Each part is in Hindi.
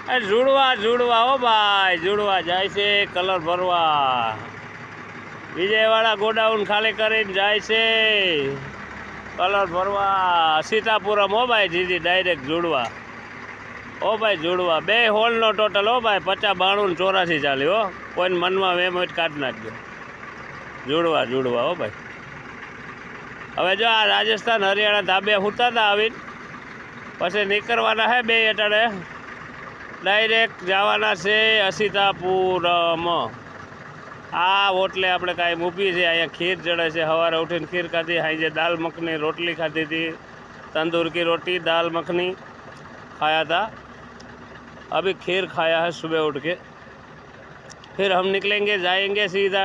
जुड़वा जुड़वा हो भाई जुड़वा जाए से कलर भरवा विजयवाड़ा गोडाउन खाली કરીને જાય છે કલર ભરવા સીતાપુરમ હો ભાઈ દીદી ડાયરેક્ટ जुड़वा ओ भाई जुड़वा बे होल नो टोटल हो भाई 50 92 84 ચાલી हो कोई मन में वेम काट नाखजो जुड़वा जुड़वा हो भाई हवे जो आ राजस्थान हरियाणा धाबे हुता था आवी पछी निकलवाना है बे अटाणे डायरेक्ट जवाना से सीतापुरम आ होटले આપણે કાંઈ મૂકી છે અહીંયા ખીર ચડે છે સવારે ઉઠીને ખીર ખાધી સાંજે दाल मखनी रोटली खाती थी तंदूर की रोटी दाल मखनी खाया था अभी खीर खाया है सुबह उठ के फिर हम निकलेंगे जाएंगे सीधा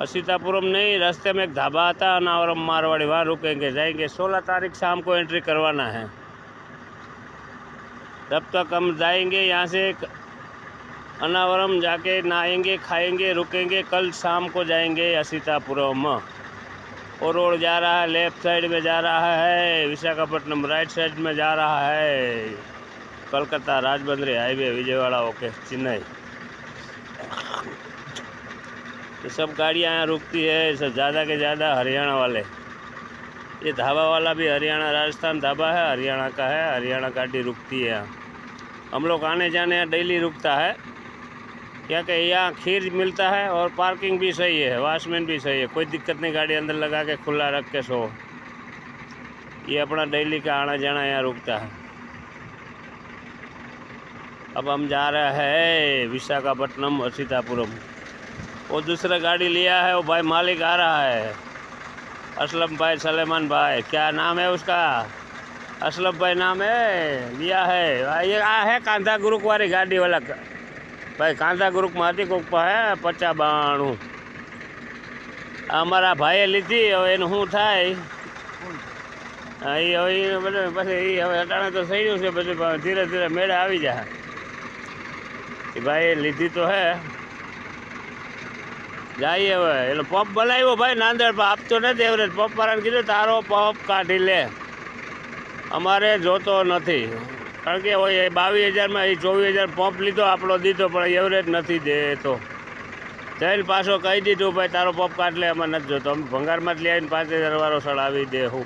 सीतापुरम नहीं रास्ते में एक ढाबा आता अनावरम मारवाड़ी वहाँ रुकेंगे जाएंगे 16 तारीख शाम को एंट्री करवाना है तब तक हम जाएंगे यहाँ से अनावरम जाके नहाएंगे खाएंगे रुकेंगे कल शाम को जाएंगे सीतापुरम और रोड जा रहा है लेफ्ट साइड में जा रहा है विशाखापट्टनम राइट साइड में जा रहा है कलकत्ता राजबंदरी हाईवे विजयवाड़ा ओके चेन्नई ये सब गाड़ियाँ यहाँ रुकती है सब ज़्यादा के ज़्यादा हरियाणा वाले ये ढाबा वाला भी हरियाणा राजस्थान ढाबा है हरियाणा का है हरियाणा गाड़ी रुकती है यहाँ हम लोग आने जाने यहाँ डेली रुकता है क्या कि यहाँ खीर मिलता है और पार्किंग भी सही है वॉचमैन भी सही है कोई दिक्कत नहीं गाड़ी अंदर लगा के खुला रख के सो ये अपना डेली का आना जाना यहाँ रुकता है अब हम जा रहे हैं विशाखापट्टनम और सीतापुरम वो दूसरा गाड़ी लिया है वो भाई मालिक आ रहा है असलम भाई सलेमान भाई क्या नाम है उसका असलम भाई नाम है लिया है ये आ है कांधा ग्रुप वाली गाड़ी वाला भाई कांधा ग्रुप में है 50 92 अमरा भाई लीधी हवे एनु शुं थाय पछी हवे अटाणे तो सही गयुं छे पछी धीरे धीरे मेळे आवी जाए भाई लीधी तो है जाइए हवे एटले पप बनाव्यो भाई नांदेड़ पर आपतो नथी एवरेज पप वाळाने कीधुं तारो पप काढी ले अमारे जोतो नथी कारण के 22,000 में 24,000 पंप लीधो आपलो दीधो पण एवरेज नहीं देतो जैन पाछो कही दीधुं भाई तारो पंप काट ले अमे नहीं जोतो अमे भंगार में लई आवीने 5,000 वाळो सड़ावी देहूँ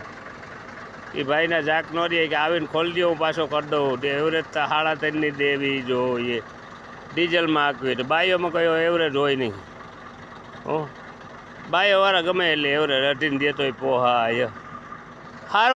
ए भाई ने जाक न रही कि आवीने खोल दो पाछो कर दऊँ एवरेज तो 3.5 ની देवी जोईए डीजल में आखवी तो बाईओ में कयो एवरेज होय नहीं हो बाईओ वाळा गमे एटले एवरेज 18 दे तो पोहाय।